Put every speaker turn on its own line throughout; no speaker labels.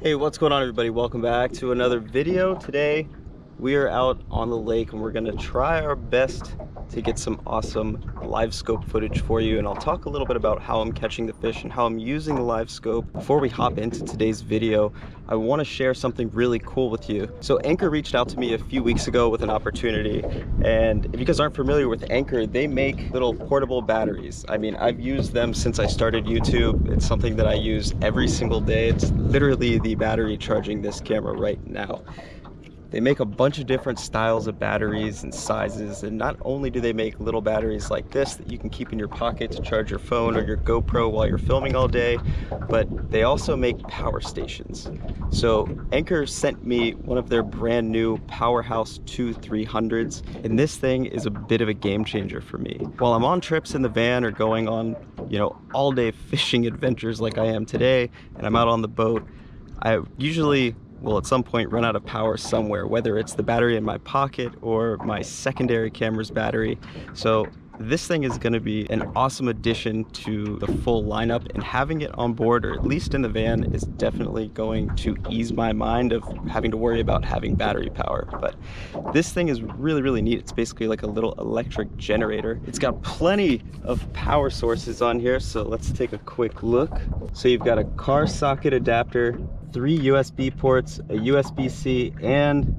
Hey, what's going on, everybody? Welcome back to another video. Today we are out on the lake and we're gonna try our best to get some awesome live scope footage for you, and I'll talk a little bit about how I'm catching the fish and how I'm using the live scope. Before we hop into today's video, I want to share something really cool with you. So Anchor reached out to me a few weeks ago with an opportunity, and if you guys aren't familiar with Anchor, they make little portable batteries. I mean, I've used them since I started YouTube. It's something that I use every single day. It's literally the battery charging this camera right now. They make a bunch of different styles of batteries and sizes, and not only do they make little batteries like this that you can keep in your pocket to charge your phone or your GoPro while you're filming all day, but they also make power stations. So Anchor sent me one of their brand new Powerhouse 2 300s, and this thing is a bit of a game changer for me. While I'm on trips in the van or going on, all day fishing adventures like I am today, and I'm out on the boat, I usually will at some point run out of power somewhere, whether it's the battery in my pocket or my secondary camera's battery. So this thing is going to be an awesome addition to the full lineup, and having it on board, or at least in the van, is definitely going to ease my mind of having to worry about having battery power. But this thing is really neat. It's basically like a little electric generator. It's got plenty of power sources on here, so let's take a quick look. So you've got a car socket adapter, 3 USB ports, a USB-C, and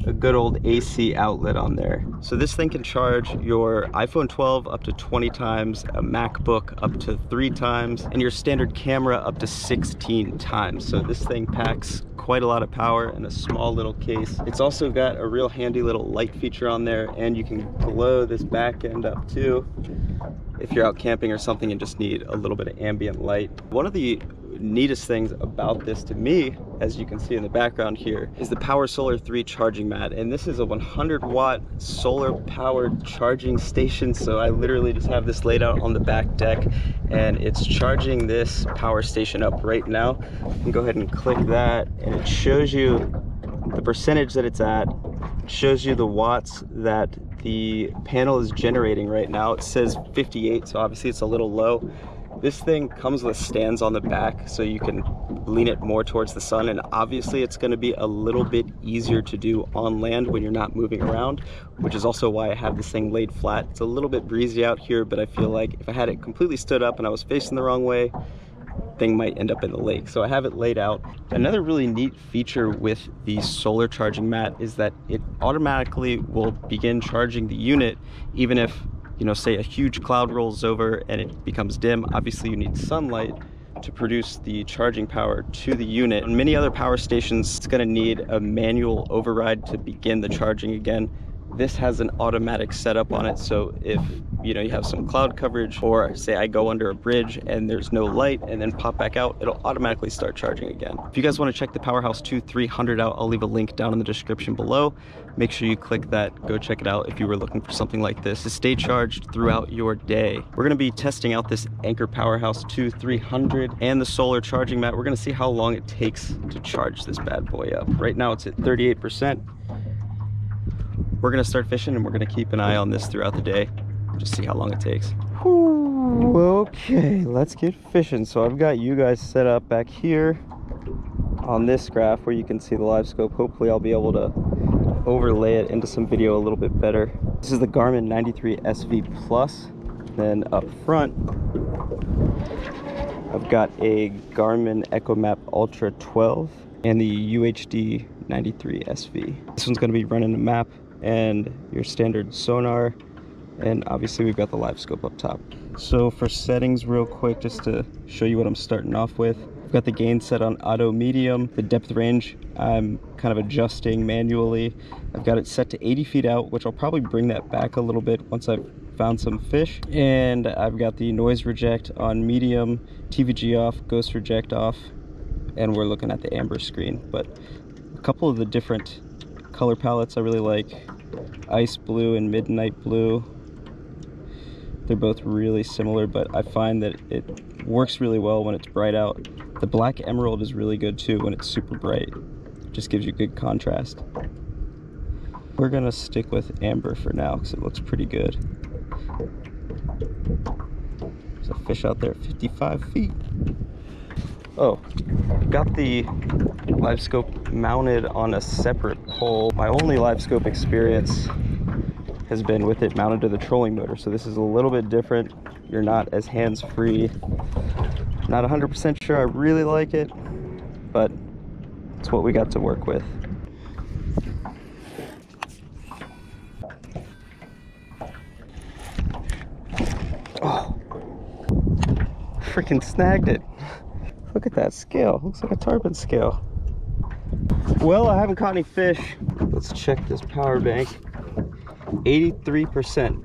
a good old AC outlet on there. So this thing can charge your iPhone 12 up to 20 times, a MacBook up to 3 times, and your standard camera up to 16 times. So this thing packs quite a lot of power in a small little case. It's also got a real handy little light feature on there, and you can glow this back end up too if you're out camping or something and just need a little bit of ambient light. One of the neatest things about this to me, as you can see in the background here, is the Power Solar 3 charging mat. And this is a 100-watt solar powered charging station. So I literally just have this laid out on the back deck, and it's charging this power station up right now. You can go ahead and click that, and it shows you the percentage that it's at. It shows you the watts that the panel is generating right now. It says 58, so obviously it's a little low. This thing comes with stands on the back, so you can lean it more towards the sun, and obviously it's going to be a little bit easier to do on land when you're not moving around, which is also why I have this thing laid flat. It's a little bit breezy out here, but I feel like if I had it completely stood up and I was facing the wrong way, thing might end up in the lake. So I have it laid out. Another really neat feature with the solar charging mat is that it automatically will begin charging the unit even if, say a huge cloud rolls over and it becomes dim. Obviously you need sunlight to produce the charging power to the unit. And many other power stations, it's going to need a manual override to begin the charging again. This has an automatic setup on it, so if you have some cloud coverage, or say I go under a bridge and there's no light and then pop back out, it'll automatically start charging again. If you guys want to check the Powerhouse 2 300 out, I'll leave a link down in the description below. Make sure you click that, go check it out if you were looking for something like this to stay charged throughout your day. We're going to be testing out this Anchor Powerhouse 2 300 and the solar charging mat. We're going to see how long it takes to charge this bad boy up. Right now it's at 38%. We're gonna start fishing and we're gonna keep an eye on this throughout the day, just see how long it takes. Whew, okay, let's get fishing. So I've got you guys set up back here on this graph where you can see the live scope. Hopefully I'll be able to overlay it into some video a little bit better. This is the Garmin 93 SV Plus. Then up front, I've got a Garmin EchoMap Ultra 12 and the UHD 93 SV. This one's gonna be running a map and your standard sonar, and obviously we've got the live scope up top. So for settings real quick, just to show you what I'm starting off with, I've got the gain set on auto medium. The depth range I'm kind of adjusting manually. I've got it set to 80 feet out, which I'll probably bring that back a little bit once I've found some fish. And I've got the noise reject on medium, TVG off, ghost reject off, and we're looking at the amber screen. But a couple of the different color palettes I really like, ice blue and midnight blue. They're both really similar, but I find that it works really well when it's bright out. The black emerald is really good too when it's super bright. It just gives you good contrast. We're gonna stick with amber for now because it looks pretty good. There's a fish out there 55 feet. Oh, got the LiveScope mounted on a separate pole. My only LiveScope experience has been with it mounted to the trolling motor, so this is a little bit different. You're not as hands-free. Not 100% sure I really like it, but it's what we got to work with. Oh, freaking snagged it. Look at that scale. Looks like a tarpon scale. Well, I haven't caught any fish. Let's check this power bank. 83%.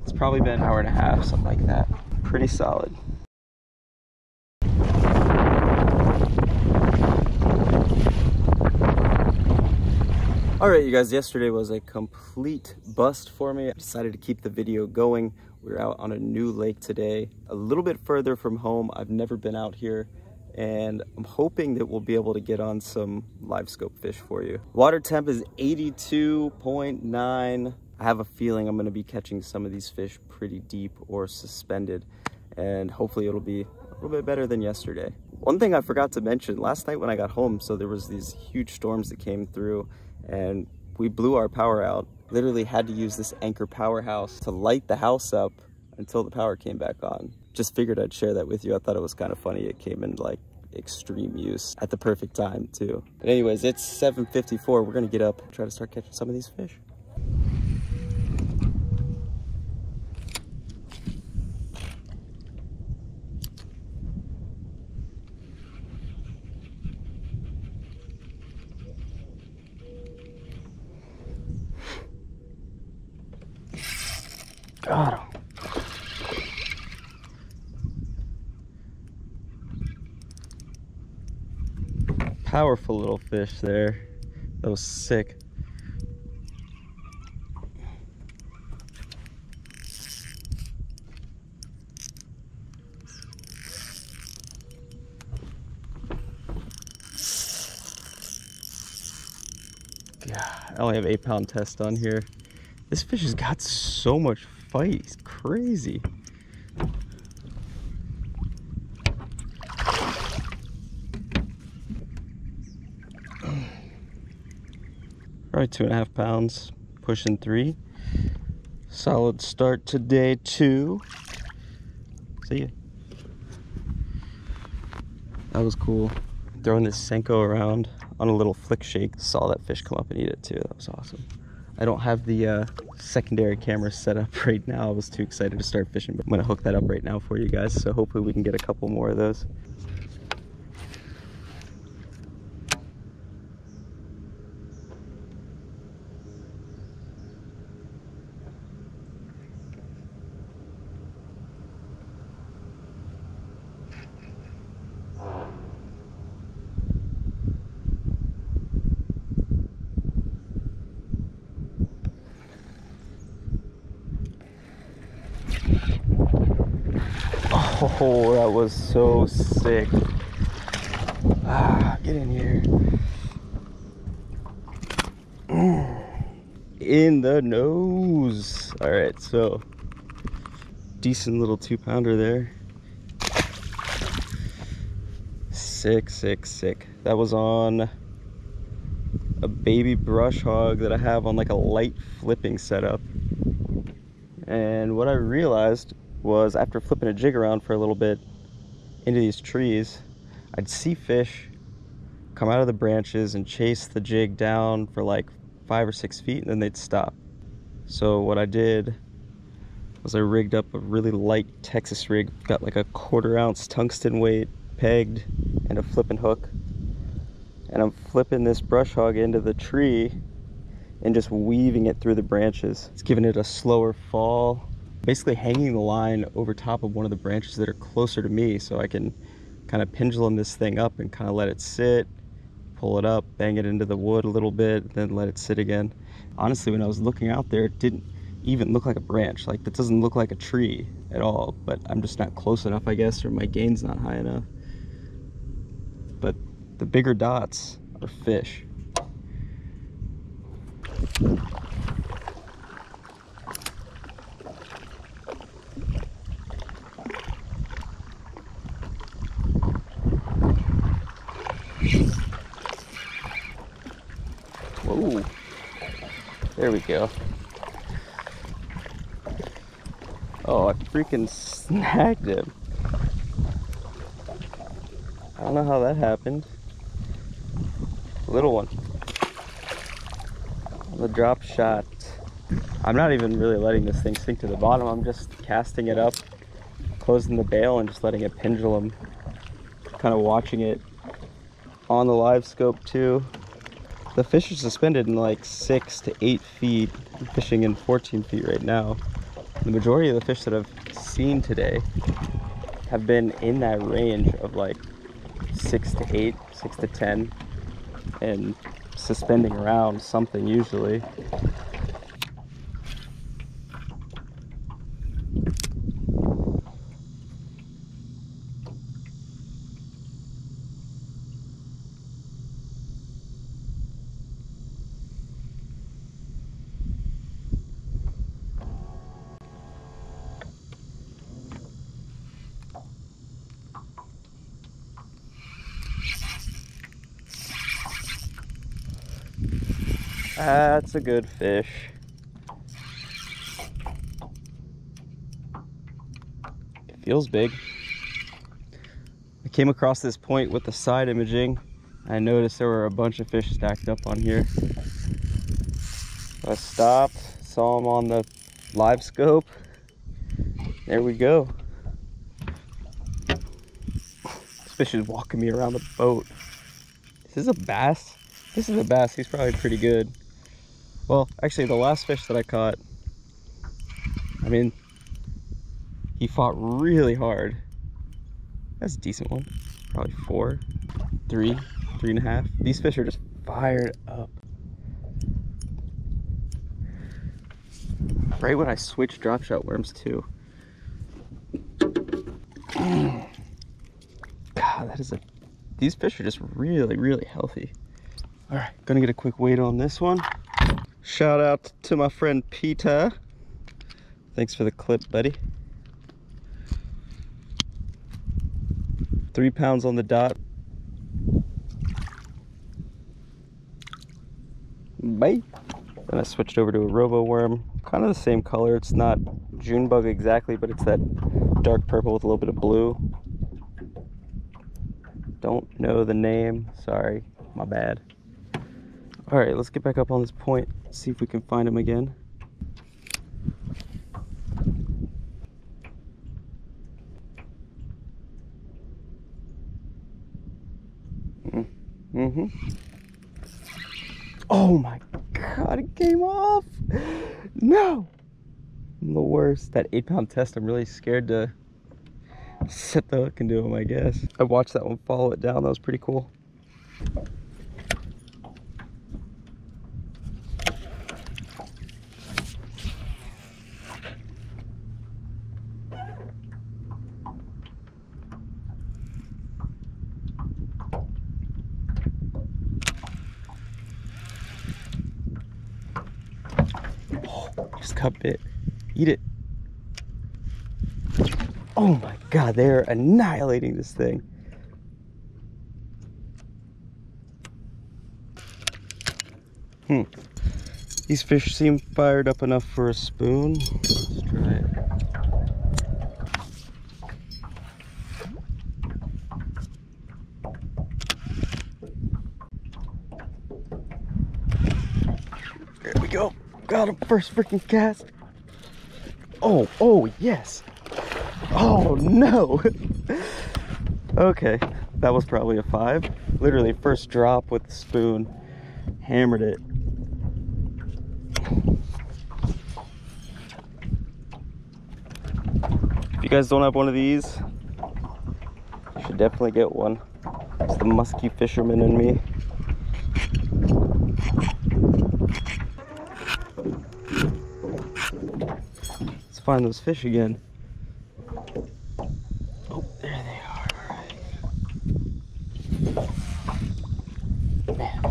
It's probably been an hour and a half, something like that. Pretty solid. All right, you guys, yesterday was a complete bust for me. I decided to keep the video going. We're out on a new lake today, a little bit further from home. I've never been out here, and I'm hoping that we'll be able to get on some LiveScope fish for you. Water temp is 82.9. I have a feeling I'm gonna be catching some of these fish pretty deep or suspended, and hopefully it'll be a little bit better than yesterday. One thing I forgot to mention, last night when I got home, so there was these huge storms that came through, and we blew our power out. Literally had to use this Anchor powerhouse to light the house up until the power came back on. Just figured I'd share that with you. I thought it was kind of funny. It came in like extreme use at the perfect time too. But anyways, it's 7:54. We're gonna get up and try to start catching some of these fish. Got him. Powerful little fish there. That was sick. Yeah, I only have 8-pound test on here. This fish has got so much fight. He's crazy. Probably 2.5 pounds, pushing 3. Solid start to day 2. See ya. That was cool. Throwing this Senko around on a little flick shake. Saw that fish come up and eat it too. That was awesome. I don't have the secondary camera set up right now. I was too excited to start fishing, but I'm gonna hook that up right now for you guys. So hopefully we can get a couple more of those. Oh, that was so sick. Ah, get in here. In the nose. All right, so decent little 2-pounder there. Sick, sick, sick. That was on a baby brush hog that I have on like a light flipping setup. And what I realized was after flipping a jig around for a little bit into these trees, I'd see fish come out of the branches and chase the jig down for like 5 or 6 feet, and then they'd stop. So what I did was I rigged up a really light Texas rig, got like a 1/4 ounce tungsten weight pegged and a flipping hook, and I'm flipping this brush hog into the tree and just weaving it through the branches. It's giving it a slower fall, basically hanging the line over top of one of the branches that are closer to me, so I can kind of pendulum this thing up and kind of let it sit, pull it up, bang it into the wood a little bit, then let it sit again. Honestly, when I was looking out there, it didn't even look like a branch. Like, that doesn't look like a tree at all, but I'm just not close enough, I guess, or my gain's not high enough. But the bigger dots are fish. Ooh, there we go. Oh, I freaking snagged him. I don't know how that happened. Little one. The drop shot. I'm not even really letting this thing sink to the bottom. I'm just casting it up, closing the bail, and just letting it pendulum. Kind of watching it on the live scope too. The fish are suspended in like 6 to 8 feet. I'm fishing in 14 feet right now. The majority of the fish that I've seen today have been in that range of like 6 to 8, 6 to 10, and suspending around something usually. That's a good fish. It feels big. I came across this point with the side imaging. I noticed there were a bunch of fish stacked up on here. I stopped, saw them on the live scope. There we go. This fish is walking me around the boat. This is a bass. This is a bass. He's probably pretty good. Well, actually, the last fish that I caught, I mean, he fought really hard. That's a decent one. Probably 4, 3, 3.5. These fish are just fired up. Right when I switched drop shot worms too. God, that is a... These fish are just really, really healthy. All right, gonna get a quick weight on this one. Shout out to my friend Peter. Thanks for the clip, buddy. 3 pounds on the dot. Bye. Then I switched over to a robo worm. Kind of the same color. It's not June bug exactly, but it's that dark purple with a little bit of blue. Don't know the name. Sorry, my bad. All right, let's get back up on this point, see if we can find him again. Oh my God, it came off. No, I'm the worst. That 8-pound test, I'm really scared to set the hook into him, I guess. I watched that one follow it down. That was pretty cool. Just got bit. Eat it. Oh my God, they're annihilating this thing. These fish seem fired up enough for a spoon. Let's try it. There we go. Got him, first freaking cast. Oh yes. Oh no. Okay, that was probably a 5. Literally first drop with the spoon. Hammered it. If you guys don't have one of these, you should definitely get one. It's the musky fisherman in me. Let's find those fish again. Oh, there they are. All right. Man.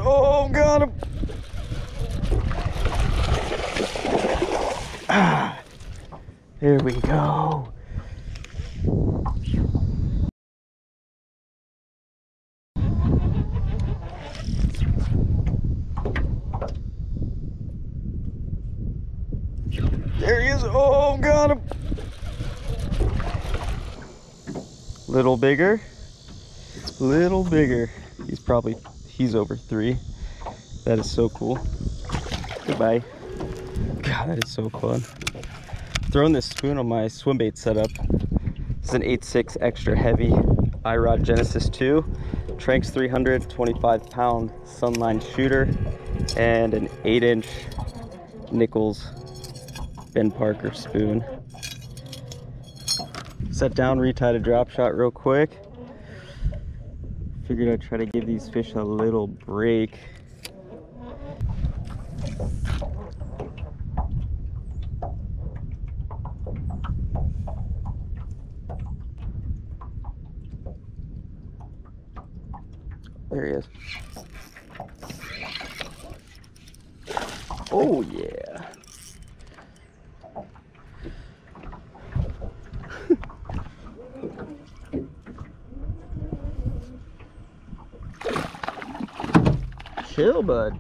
Oh, got him. Ah, there we go. There he is. Oh, got him. Little bigger. Little bigger. He's over 3. That is so cool. Goodbye. God, that is so fun. Throwing this spoon on my swim bait setup. It's an 8.6 extra heavy iRod Genesis 2. Tranx 300, 25-pound Sunline shooter, and an 8-inch Nichols Ben Parker spoon. Set down, retied a drop shot real quick. Figured I'd try to give these fish a little break. There he is. Oh yeah. Chill, bud.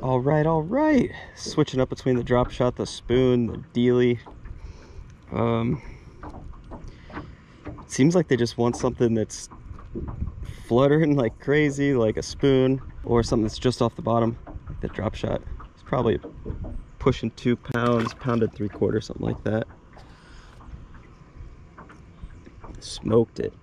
All right. Switching up between the drop shot, the spoon, the dealie. Seems like they just want something that's fluttering like crazy, like a spoon, or something that's just off the bottom, like the drop shot. It's probably pushing 2 pounds, pound and 3/4, something like that. Smoked it.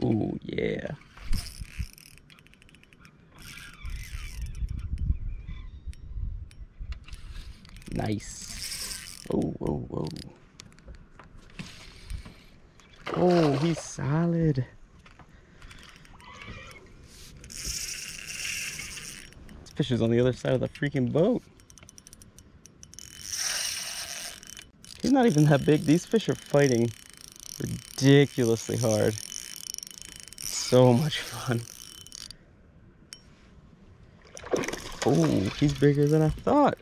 Ooh, yeah. Nice. Oh. Oh, he's solid. This fish is on the other side of the freaking boat. He's not even that big. These fish are fighting ridiculously hard. So much fun. Oh, he's bigger than I thought.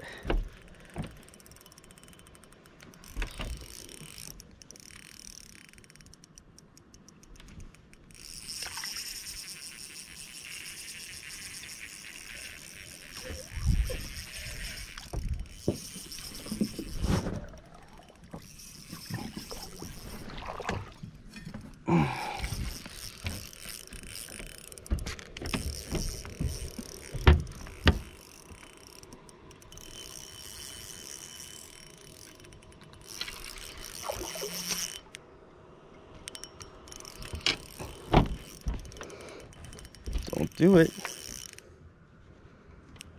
Don't do it.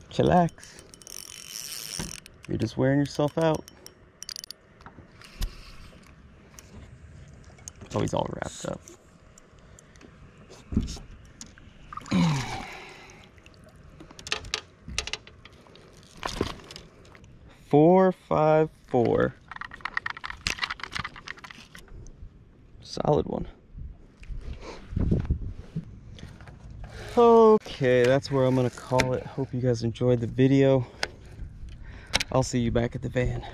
Chillax. You're just wearing yourself out. Oh, he's all wrapped up. Four, 5, 4. Solid one. Okay, that's where I'm gonna call it. Hope you guys enjoyed the video. I'll see you back at the van.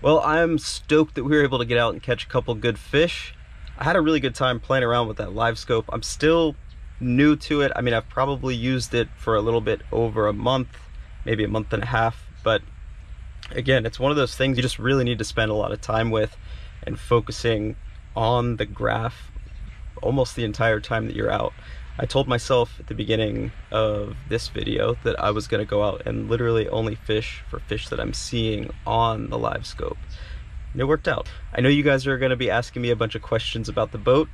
Well, I'm stoked that we were able to get out and catch a couple good fish. I had a really good time playing around with that LiveScope. I'm still new to it. I mean, I've probably used it for a little bit over a month, maybe a month and a half, but again, it's one of those things you just really need to spend a lot of time with and focusing on the graph almost the entire time that you're out. I told myself at the beginning of this video that I was going to go out and literally only fish for fish that I'm seeing on the LiveScope. And it worked out. I know you guys are going to be asking me a bunch of questions about the boat.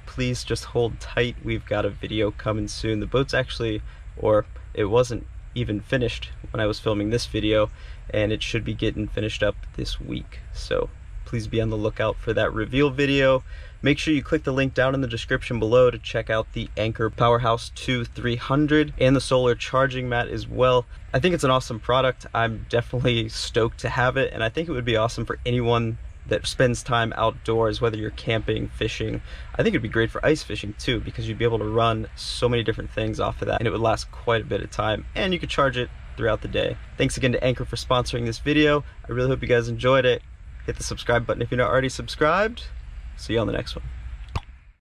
Please just hold tight. We've got a video coming soon. The boat's actually, or it wasn't even finished when I was filming this video, and it should be getting finished up this week. So please be on the lookout for that reveal video. Make sure you click the link down in the description below to check out the Anker Powerhouse 2 300 and the solar charging mat as well. I think it's an awesome product. I'm definitely stoked to have it, and I think it would be awesome for anyone that spends time outdoors, whether you're camping, fishing. I think it'd be great for ice fishing too, because you'd be able to run so many different things off of that, and it would last quite a bit of time, and you could charge it throughout the day. Thanks again to Anker for sponsoring this video. I really hope you guys enjoyed it. Hit the subscribe button if you're not already subscribed. See you on the next one.